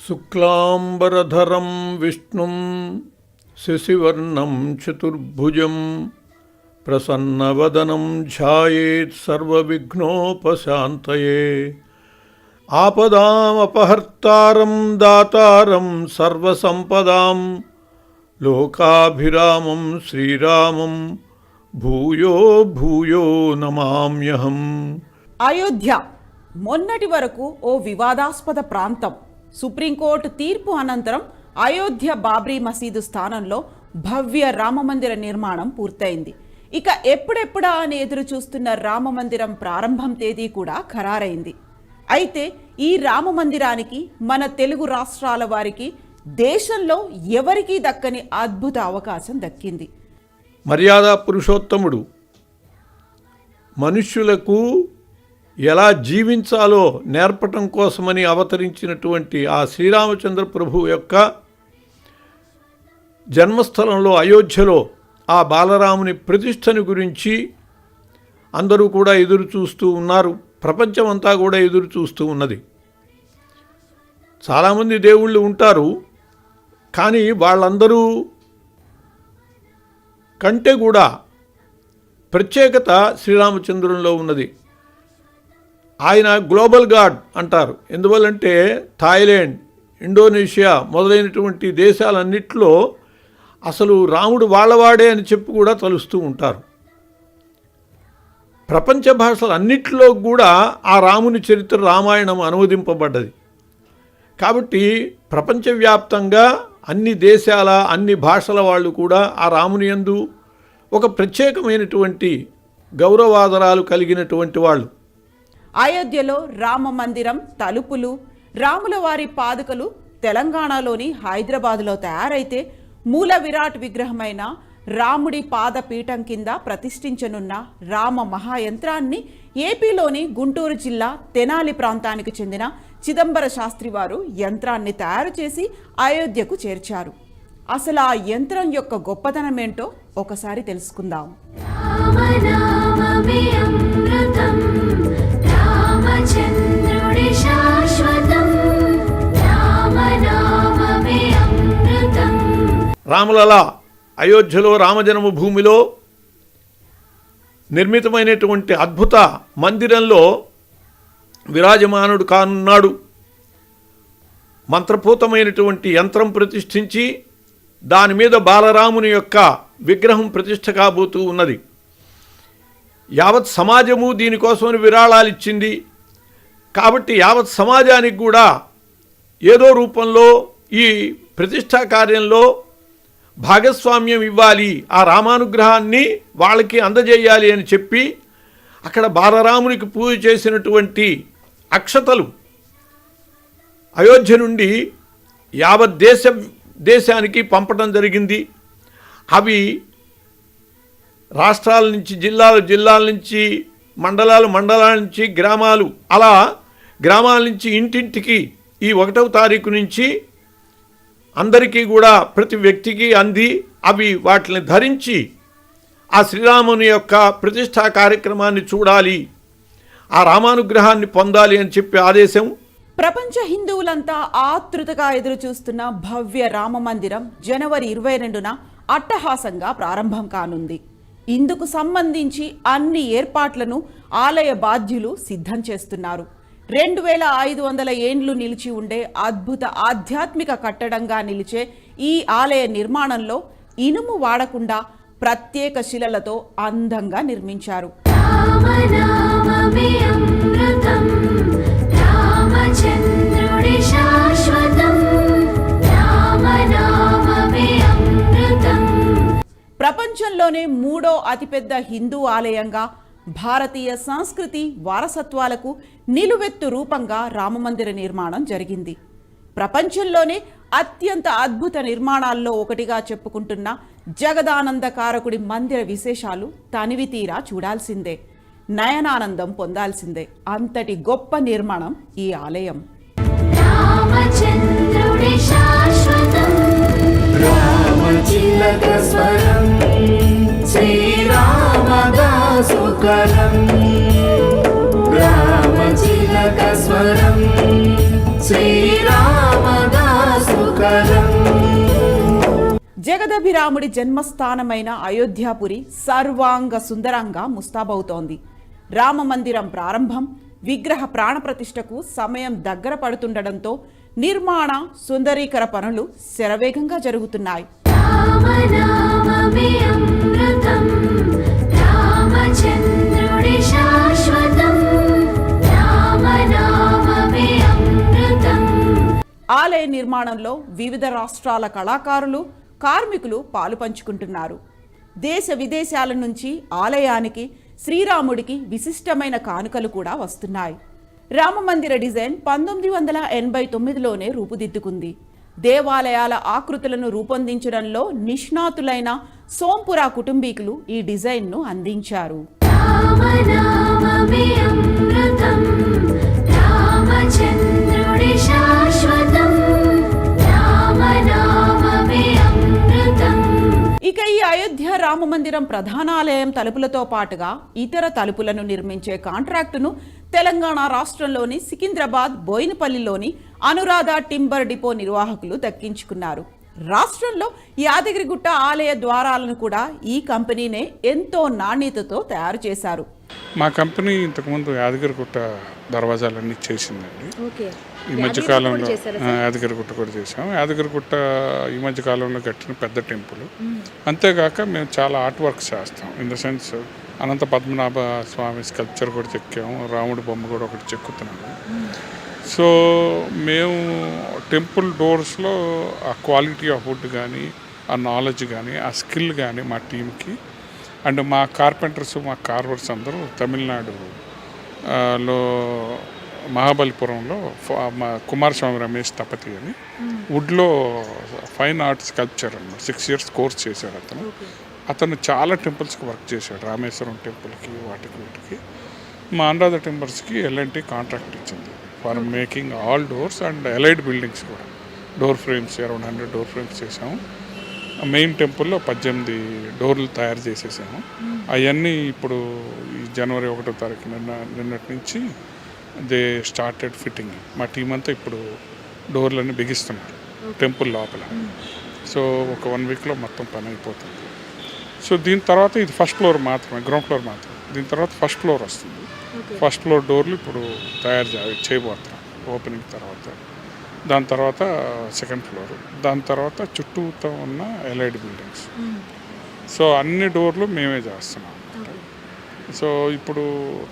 శుక్లాంబరధరం విష్ణుం శశివర్ణం చతుర్భుజం ప్రసన్నవదనం ధ్యాయేత్ సర్వవిఘ్నోపశాంతయే. ఆపదామపహర్తారం దాతారం సర్వసంపదాం లోకాభిరామం శ్రీరామం భూయో భూయో నమామ్యహం. అయోధ్య మొన్నటి వరకు ఓ వివాదాస్పద ప్రాంతం. సుప్రీంకోర్టు తీర్పు అనంతరం అయోధ్య బాబ్రీ మసీదు స్థానంలో భవ్య రామమందిర నిర్మాణం పూర్తయింది. ఇక ఎప్పుడెప్పుడా అని ఎదురు చూస్తున్న రామమందిరం ప్రారంభం తేదీ కూడా ఖరారైంది. అయితే ఈ రామమందిరానికి మన తెలుగు రాష్ట్రాల వారికి దేశంలో ఎవరికీ దక్కని అద్భుత అవకాశం దక్కింది. మర్యాద పురుషోత్తముడు మనుష్యులకు ఎలా జీవించాలో నేర్పటం కోసమని అవతరించినటువంటి ఆ శ్రీరామచంద్ర ప్రభు యొక్క జన్మస్థలంలో అయోధ్యలో ఆ బాలరాముని ప్రతిష్టని గురించి అందరూ కూడా ఎదురు చూస్తూ ఉన్నారు. ప్రపంచమంతా కూడా ఎదురు చూస్తూ ఉన్నది. చాలామంది దేవుళ్ళు ఉంటారు, కానీ వాళ్ళందరూ కంటే కూడా ప్రత్యేకత శ్రీరామచంద్రునిలో ఉన్నది. ఆయన గ్లోబల్ గాడ్ అంటారు. ఎందువల్లంటే థాయిలాండ్, ఇండోనేషియా మొదలైనటువంటి దేశాలన్నింటిలో అసలు రాముడు వాళ్ళవాడే అని చెప్పి కూడా తలుస్తూ ఉంటారు. ప్రపంచ భాషలు అన్నిటిలో కూడా ఆ రాముని చరిత్ర రామాయణం అనువదింపబడ్డది. కాబట్టి ప్రపంచవ్యాప్తంగా అన్ని దేశాల అన్ని భాషల వాళ్ళు కూడా ఆ రాముని యందు ఒక ప్రత్యేకమైనటువంటి గౌరవాదరాలు కలిగినటువంటి వాళ్ళు. అయోధ్యలో రామ మందిరం తలుపులు, రాముల వారి పాదుకలు తెలంగాణలోని హైదరాబాదులో తయారైతే మూల విరాట్ విగ్రహమైన రాముడి పాదపీఠం కింద ప్రతిష్ఠించనున్న రామ మహాయంత్రాన్ని ఏపీలోని గుంటూరు జిల్లా తెనాలి ప్రాంతానికి చెందిన చిదంబర శాస్త్రి వారు యంత్రాన్ని తయారు చేసి అయోధ్యకు చేర్చారు. అసలు ఆ యంత్రం యొక్క గొప్పతనం ఏంటో ఒకసారి తెలుసుకుందాం. రాములలా అయోధ్యలో రామజన్మభూమిలో నిర్మితమైనటువంటి అద్భుత మందిరంలో విరాజమానుడు కానున్నాడు. మంత్రపూతమైనటువంటి యంత్రం ప్రతిష్ఠించి దాని మీద బాలరాముని యొక్క విగ్రహం ప్రతిష్ఠ కాబోతూ ఉన్నది. యావత్ సమాజము దీనికోసమని విరాళాలు ఇచ్చింది. కాబట్టి యావత్ సమాజానికి కూడా ఏదో రూపంలో ఈ ప్రతిష్టా కార్యంలో భాగస్వామ్యం ఇవ్వాలి, ఆ రామానుగ్రహాన్ని వాళ్ళకి అందజేయాలి అని చెప్పి అక్కడ బాలరామునికి పూజ చేసినటువంటి అక్షతలు అయోధ్య నుండి యావత్ దేశానికి పంపడం జరిగింది. అవి రాష్ట్రాల నుంచి జిల్లాల నుంచి మండలాల నుంచి గ్రామాలు, అలా గ్రామాల నుంచి ఇంటింటికి ఈ 1వ తారీఖు నుంచి అందరికీ కూడా ప్రతి వ్యక్తికి అంది అవి వాటిని ధరించి ఆ శ్రీరాముని యొక్క ప్రతిష్టా కార్యక్రమాన్ని చూడాలి, ఆ రామానుగ్రహాన్ని పొందాలి అని చెప్పి ఆదేశం. ప్రపంచ హిందువులంతా ఆతృతగా ఎదురు చూస్తున్న భవ్య రామ మందిరం జనవరి 22న అట్టహాసంగా ప్రారంభం కానుంది. ఇందుకు సంబంధించి అన్ని ఏర్పాట్లను ఆలయ బాధ్యులు సిద్ధం చేస్తున్నారు. 2500 ఏండ్లు నిలిచి ఉండే అద్భుత ఆధ్యాత్మిక కట్టడంగా నిలిచే ఈ ఆలయ నిర్మాణంలో ఇనుము వాడకుండా ప్రత్యేక శిలలతో అందంగా నిర్మించారు. ప్రపంచంలోనే 3వ అతిపెద్ద హిందూ ఆలయంగా, భారతీయ సంస్కృతి వారసత్వాలకు నిలువెత్తు రూపంగా రామమందిర నిర్మాణం జరిగింది. ప్రపంచంలోనే అత్యంత అద్భుత నిర్మాణాల్లో ఒకటిగా చెప్పుకుంటున్న జగదానందకారకుడి మందిర విశేషాలు తనివి తీరా చూడాల్సిందే, నయనానందం పొందాల్సిందే. అంతటి గొప్ప నిర్మాణం ఈ ఆలయం. రామచిలక స్వరం శ్రీరామదా జగదభిరాముడి జన్మస్థానమైన అయోధ్యాపురి సర్వాంగ సుందరంగా ముస్తాబవుతోంది. రామ మందిరం ప్రారంభం, విగ్రహ ప్రాణప్రతిష్ఠకు సమయం దగ్గర పడుతుండటంతో నిర్మాణ సుందరీకర పనులు శరవేగంగా జరుగుతున్నాయి. ఆలయ నిర్మాణంలో వివిధ రాష్ట్రాల కళాకారులు, కార్మికులు పాలు పంచుకుంటున్నారు. దేశ విదేశాల నుంచి ఆలయానికి, శ్రీరాముడికి విశిష్టమైన కానుకలు కూడా వస్తున్నాయి. రామమందిర డిజైన్ 1989లోనే రూపుదిద్దుకుంది. దేవాలయాల ఆకృతులను రూపొందించడంలో నిష్ణాతులైన సోంపురా కుటుంబీకులు ఈ డిజైన్ను అందించారు. ఇక ఈ అయోధ్య రామమందిరం ప్రధానాలయం తలుపులతో పాటుగా ఇతర తలుపులను నిర్మించే కాంట్రాక్టును తెలంగాణ రాష్ట్రంలోని సికింద్రాబాద్ బోయినపల్లిలోని అనురాధ టింబర్ డిపో నిర్వాహకులు దక్కించుకున్నారు. రాష్ట్రంలో యాదగిరిగుట్ట ఆలయ ద్వారాలను కూడా ఈ కంపెనీనే ఎంతో నాణ్యతతో తయారు చేశారు. మా కంపెనీ ఇంతకుముందు యాదగిరిగుట్ట దర్వాజాలన్నీ చేసిందండి. ఈ మధ్యకాలంలో యాదగిరిగుట్ట కూడా చేసాం. యాదగిరిగుట్ట ఈ మధ్యకాలంలో కట్టిన పెద్ద టెంపుల్. అంతేగాక మేము చాలా ఆర్ట్ వర్క్స్ చేస్తాం. In the sense Anantha Padmanabha Swamy sculpture కూడా చెక్కాము, రాముడి బొమ్మ కూడా ఒకటి చెక్కుతున్నాము. సో మేము టెంపుల్ డోర్స్లో ఆ క్వాలిటీ ఆఫ్ వుడ్ కానీ, ఆ నాలెడ్జ్ కానీ, ఆ స్కిల్ కానీ మా టీంకి, అండ్ మా కార్పెంటర్స్, మా కార్వర్స్ అందరూ తమిళనాడులో మహాబలిపురంలో మా కుమారస్వామి రమేష్ తపతి అని వుడ్లో ఫైన్ ఆర్ట్స్ స్కల్ప్చర్ అన్నమాట 6 years కోర్స్ చేశాడు అతను చాలా టెంపుల్స్కి వర్క్ చేశాడు. రామేశ్వరం టెంపుల్కి, వీటికి. మా అనురాధ టింబర్స్కి L&T కాంట్రాక్ట్ ఇచ్చింది for making all doors and allied buildings కూడా. Door frames around 100 door frames చేసాము. మెయిన్ టెంపుల్లో 18 డోర్లు తయారు చేసేసాము. అవన్నీ ఇప్పుడు ఈ జనవరి 1వ తారీఖు నిన్నటి నుంచి దే స్టార్టెడ్ ఫిట్టింగ్. మా టీం అంతా ఇప్పుడు డోర్లన్నీ బిగిస్తున్నారు టెంపుల్ లోపల. సో ఒక 1 weekలో మొత్తం పని అయిపోతుంది. సో దీని తర్వాత ఇది ఫస్ట్ ఫ్లోర్ మాత్రమే, గ్రౌండ్ ఫ్లోర్ మాత్రమే. దీని తర్వాత ఫస్ట్ ఫ్లోర్ వస్తుంది. ఫస్ట్ ఫ్లోర్ డోర్లు ఇప్పుడు తయారు చేయబోతున్నాం ఓపెనింగ్ తర్వాత. దాని తర్వాత సెకండ్ ఫ్లోర్, దాని తర్వాత చుట్టూతో ఉన్న ఎలైడ్ బిల్డింగ్స్. సో అన్ని డోర్లు మేమే చేస్తున్నాం. సో ఇప్పుడు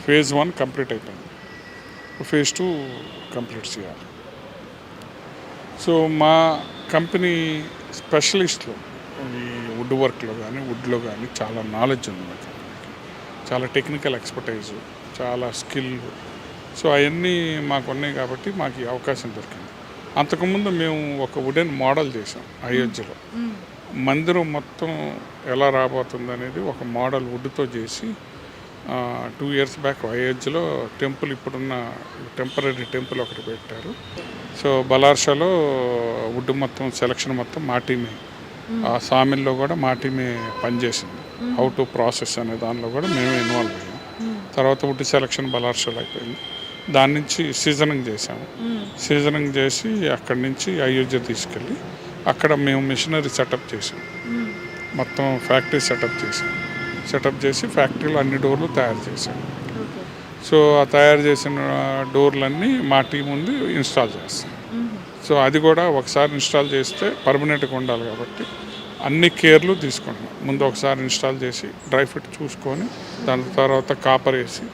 phase 1 కంప్లీట్ అయిపోయింది, phase 2 కంప్లీట్ చేయాలి. సో మా కంపెనీ స్పెషలిస్ట్లో ఈ వుడ్ వర్క్లో కానీ, వుడ్లో కానీ చాలా నాలెడ్జ్ ఉంది మా కంపెనీకి. చాలా టెక్నికల్ ఎక్స్పర్టైజు, చాలా స్కిల్. సో అవన్నీ మాకు ఉన్నాయి కాబట్టి మాకు ఈ అవకాశం దొరికింది. అంతకుముందు మేము ఒక వుడెన్ మోడల్ చేసాం అయోధ్యలో. మందిరం మొత్తం ఎలా రాబోతుంది అనేది ఒక మోడల్ వుడ్తో చేసి 2 years బ్యాక్ అయోధ్యలో టెంపుల్, ఇప్పుడున్న టెంపరీ టెంపుల్ ఒకటి పెట్టారు. సో బలార్షాలో వుడ్ మొత్తం సెలక్షన్ మొత్తం మా టీమే. ఆ సామిల్లో కూడా మా టీమే పనిచేసింది. హౌ టు ప్రాసెస్ అనే దానిలో కూడా మేమే ఇన్వాల్వ్ అయ్యాం. తర్వాత వుడ్ సెలక్షన్ బలార్షాలో అయిపోయింది. దాని నుంచి సీజనింగ్ చేసాము. సీజనింగ్ చేసి అక్కడి నుంచి అయోధ్య తీసుకెళ్ళి అక్కడ మేము మిషనరీ సెటప్ చేసాం. మొత్తం ఫ్యాక్టరీ సెటప్ చేసి ఫ్యాక్టరీలో అన్ని డోర్లు తయారు చేసాం. సో ఆ తయారు చేసిన డోర్లన్నీ మా టీం ఉంది ఇన్స్టాల్ చేస్తాం. సో అది కూడా ఒకసారి ఇన్స్టాల్ చేస్తే పర్మనెంట్గా ఉండాలి కాబట్టి అన్ని కేర్లు తీసుకుంటాం. ముందు ఒకసారి ఇన్స్టాల్ చేసి డ్రై ఫిట్ చూసుకొని, దాని తర్వాత కాపర్ వేసి,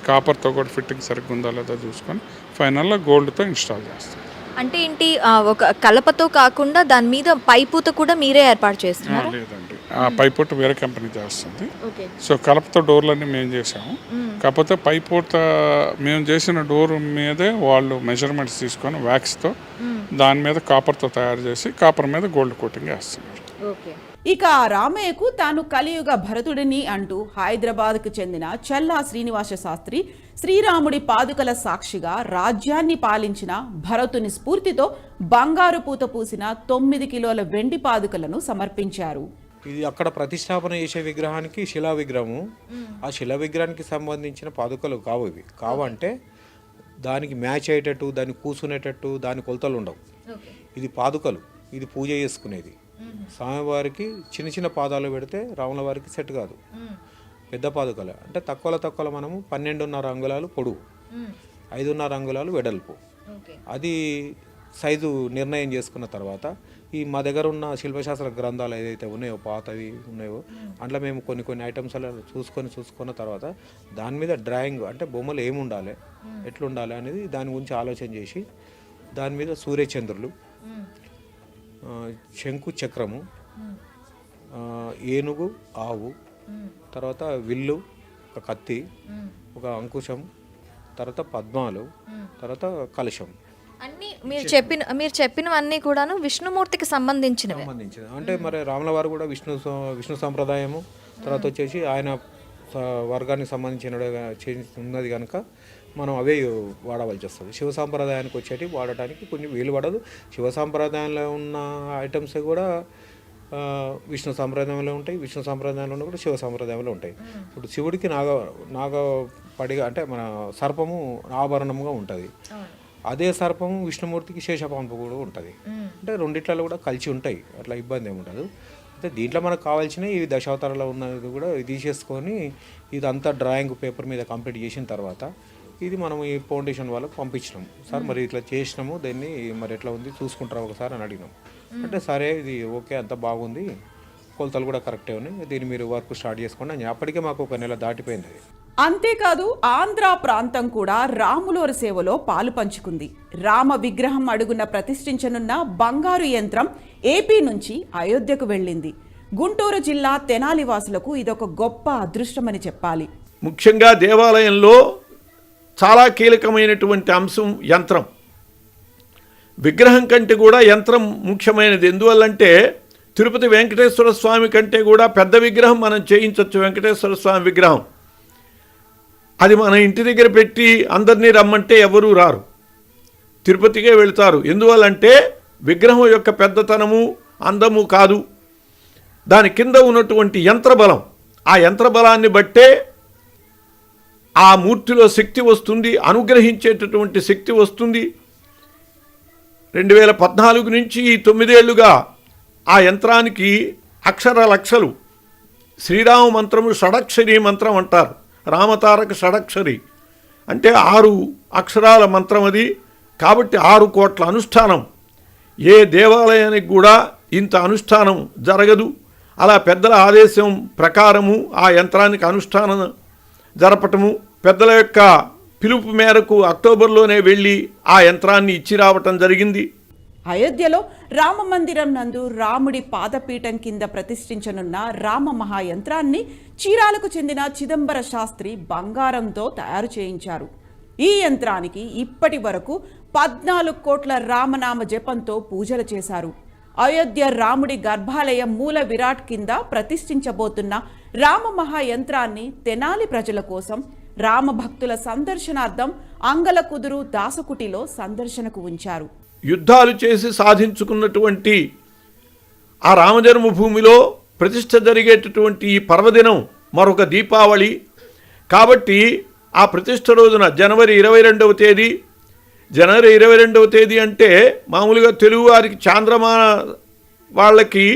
కాపర్తో కూడా ఫిట్టింగ్ సరిగ్గా ఉందా లేదా చూసుకొని ఫైనల్లో గోల్డ్తో ఇన్స్టాల్ చేస్తాం. అంటే ఏంటి, ఒక కలపతో కాకుండా దాని మీద పైపూత కూడా మీరే ఏర్పాటు చేస్తున్నారు? లేదండి, ఆ పైపూట వేరే కంపెనీ చేస్తుంది. సో కలపతో డోర్లన్నీ మేము చేసాము. కాకపోతే పైపూట మేము చేసిన డోర్ మీదే వాళ్ళు మెజర్మెంట్స్ తీసుకొని వ్యాక్స్తో దాని మీద కాపర్తో తయారు చేసి కాపర్ మీద గోల్డ్ కోటింగ్ వేస్తున్నారు. ఇక రామయ్యకు తాను కలియుగ భరతుడిని అంటూ హైదరాబాద్కు చెందిన చల్లా శ్రీనివాస శాస్త్రి శ్రీరాముడి పాదుకల సాక్షిగా రాజ్యాన్ని పాలించిన భరతుని స్ఫూర్తితో బంగారు పూత పూసిన 9 కిలోల వెండి పాదుకలను సమర్పించారు. ఇది అక్కడ ప్రతిష్టాపన చేసే విగ్రహానికి శిలా విగ్రహము. ఆ శిలా విగ్రహానికి సంబంధించిన పాదుకలు కావు ఇవి. కావంటే దానికి మ్యాచ్ అయ్యేటట్టు, దాన్ని కూర్చునేటట్టు దాని కొలతలు ఉండవు. ఇది పాదుకలు, ఇది పూజ చేసుకునేది. స్వామివారికి చిన్న చిన్న పాదాలు పెడితే రాముల వారికి సెట్ కాదు. పెద్ద పాదుకలు అంటే తక్కువ మనము 12.5 అంగుళాలు పొడవు, 5.5 అంగుళాలు వెడల్పు, అది సైజు నిర్ణయం చేసుకున్న తర్వాత ఈ మా దగ్గర ఉన్న శిల్పశాస్త్ర గ్రంథాలు ఏదైతే ఉన్నాయో పాతవి ఉన్నాయో అందులో మేము కొన్ని ఐటమ్స్ అలా చూసుకున్న తర్వాత దాని మీద డ్రాయింగ్ అంటే బొమ్మలు ఏముండాలి ఎట్లుండాలి అనేది దాని గురించి ఆలోచన చేసి దాని మీద సూర్యచంద్రులు, శంకు చక్రము, ఏనుగు, ఆవు, తర్వాత విల్లు, ఒక కత్తి, ఒక అంకుశం, తర్వాత పద్మాలు, తర్వాత కలశం. అన్ని మీరు చెప్పినవన్నీ కూడాను విష్ణుమూర్తికి సంబంధించినవి. అంటే మరి రాముల వారు కూడా విష్ణు సంప్రదాయము, తర్వాత వచ్చేసి ఆయన వర్గానికి సంబంధించిన ఉన్నది కనుక మనం అవే వాడవలసి వస్తుంది. శివ సాంప్రదాయానికి వచ్చేటి వాడటానికి కొన్ని వీలు పడదు. శివ సాంప్రదాయంలో ఉన్న ఐటమ్స్ కూడా విష్ణు సాంప్రదాయంలో ఉంటాయి, విష్ణు సాంప్రదాయంలో కూడా శివ సాంప్రదాయంలో ఉంటాయి. ఇప్పుడు శివుడికి నాగపడిగా అంటే మన సర్పము ఆభరణంగా ఉంటుంది. అదే సర్పము విష్ణుమూర్తికి శేషపాంపు కూడా ఉంటుంది. అంటే రెండిట్లలో కూడా కలిసి ఉంటాయి, అట్లా ఇబ్బంది ఏమి ఉండదు. అయితే దీంట్లో మనకు కావాల్సిన ఈ దశావతారాలు ఉన్నది కూడా తీసేసుకొని ఇదంతా డ్రాయింగ్ పేపర్ మీద కంప్లీట్ చేసిన తర్వాత ఇది మనం ఈ ఫౌండేషన్ వాళ్ళకి పంపించినాం. సార్ మరి ఇట్లా చేసినాము, దాన్ని మరి ఎట్లా ఉంది చూసుకుంటారా ఒకసారి అని అడిగినాం. అంటే సరే ఇది ఓకే అంత బాగుంది, కొలతలు కూడా కరెక్టే ఉన్నాయి, దీన్ని మీరు వర్క్ స్టార్ట్ చేసుకోండి అని. అప్పటికే మాకు 1 నెల దాటిపోయింది. అంతేకాదు ఆంధ్ర ప్రాంతం కూడా రాములోరి సేవలో పాలు పంచుకుంది. రామ విగ్రహం అడుగున ప్రతిష్ఠించనున్న బంగారు యంత్రం ఏపీ నుంచి అయోధ్యకు వెళ్ళింది. గుంటూరు జిల్లా తెనాలి వాసులకు ఇదొక గొప్ప అదృష్టమని చెప్పాలి. ముఖ్యంగా దేవాలయంలో చాలా కీలకమైనటువంటి అంశం యంత్రం. విగ్రహం కంటే కూడా యంత్రం ముఖ్యమైనది. ఎందువల్లంటే తిరుపతి వెంకటేశ్వర స్వామి కంటే కూడా పెద్ద విగ్రహం మనం చేయించవచ్చు. వెంకటేశ్వర స్వామి విగ్రహం అది మన ఇంటి దగ్గర పెట్టి అందరినీ రమ్మంటే ఎవరూ రారు, తిరుపతికే వెళతారు. ఎందువల్లంటే విగ్రహం యొక్క పెద్దతనము అందము కాదు, దాని కింద ఉన్నటువంటి యంత్రబలం, ఆ యంత్రబలాన్ని బట్టే ఆ మూర్తిలో శక్తి వస్తుంది, అనుగ్రహించేటటువంటి శక్తి వస్తుంది. 2014 నుంచి 9 ఏళ్లుగా ఆ యంత్రానికి అక్షర లక్షలు, శ్రీరామ మంత్రము షడక్షరి మంత్రం అంటారు, రామతారక షడక్షరి అంటే 6 అక్షరాల మంత్రం అది. కాబట్టి 6 కోట్ల అనుష్ఠానం. ఏ దేవాలయానికి కూడా ఇంత అనుష్ఠానం జరగదు. అలా పెద్దల ఆదేశం ప్రకారము ఆ యంత్రానికి అనుష్ఠానం జరపటము, పెద్దల యొక్క పిలుపు మేరకు అక్టోబర్లోనే వెళ్ళి ఆ యంత్రాన్ని ఇచ్చి రావటం జరిగింది. అయోధ్యలో రామ మందిరం నందు రాముడి పాదపీఠం కింద ప్రతిష్ఠించనున్న రామ మహాయంత్రాన్ని చీరాలకు చెందిన చిదంబర శాస్త్రి బంగారంతో తయారు చేయించారు. ఈ యంత్రానికి ఇప్పటి వరకు 14 కోట్ల రామనామ జపంతో పూజలు చేశారు. అయోధ్య రాముడి గర్భాలయం మూల విరాట్ కింద ప్రతిష్ఠించబోతున్న రామ మహాయంత్రాన్ని తెనాలి ప్రజల కోసం రామ భక్తుల సందర్శనార్థం అంగలకుదురు దాసకుటిలో సందర్శనకు ఉంచారు. యుద్ధాలు చేసి సాధించుకున్నటువంటి ఆ రామజన్మభూమిలో ప్రతిష్ఠ జరిగేటటువంటి ఈ పర్వదినం మరొక దీపావళి. కాబట్టి ఆ ప్రతిష్ఠ రోజున జనవరి 22వ తేదీ, జనవరి 22వ తేదీ అంటే మామూలుగా తెలుగు వారికి చాంద్రమా వాళ్ళకి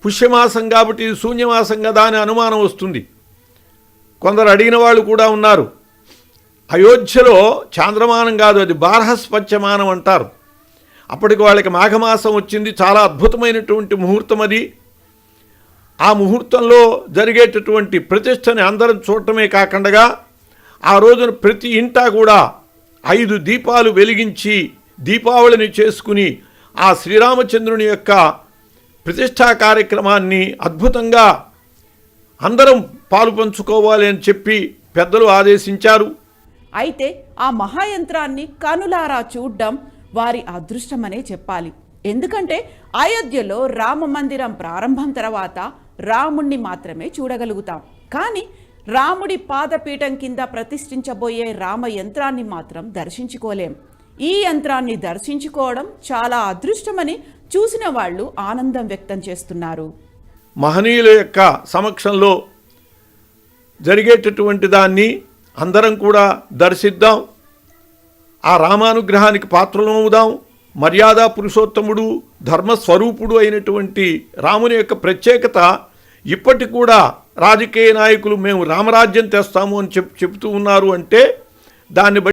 పుష్యమాసం కాబట్టి ఇది శూన్యమాసం కదా అని అనుమానం వస్తుంది. కొందరు అడిగిన వాళ్ళు కూడా ఉన్నారు. అయోధ్యలో చాంద్రమానం కాదు, అది బార్హస్పత్యమానం అంటారు. అప్పటికి వాళ్ళకి మాఘమాసం వచ్చింది, చాలా అద్భుతమైనటువంటి ముహూర్తం అది. ఆ ముహూర్తంలో జరిగేటటువంటి ప్రతిష్టని అందరం చూడటమే కాకుండా ఆ రోజున ప్రతి ఇంటా కూడా 5 దీపాలు వెలిగించి దీపావళిని చేసుకుని ఆ శ్రీరామచంద్రుని యొక్క ప్రతిష్టా కార్యక్రమాన్ని అద్భుతంగా అందరం పాలు పంచుకోవాలి అని చెప్పి పెద్దలు ఆదేశించారు. అయితే ఆ మహాయంత్రాన్ని కనులారా చూడ్డం వారి అదృష్టమనే చెప్పాలి. ఎందుకంటే అయోధ్యలో రామ మందిరం ప్రారంభం తర్వాత రాముణ్ణి మాత్రమే చూడగలుగుతాం, కానీ రాముడి పాదపీఠం కింద ప్రతిష్ఠించబోయే రామ యంత్రాన్ని మాత్రం దర్శించుకోలేం. ఈ యంత్రాన్ని దర్శించుకోవడం చాలా అదృష్టమని చూసిన వాళ్ళు ఆనందం వ్యక్తం చేస్తున్నారు. మహనీయుల యొక్క సమక్షంలో జరిగేటటువంటి దాన్ని అందరం కూడా దర్శిద్దాం, ఆ రామానుగ్రహానికి పాత్రలమవుదాం. మర్యాద పురుషోత్తముడు ధర్మస్వరూపుడు అయినటువంటి రాముని యొక్క ప్రత్యేకత ఇప్పటికి కూడా రాజకీయ నాయకులు మేము రామరాజ్యం తెస్తాము అని చెప్తూ ఉన్నారు అంటే దాన్ని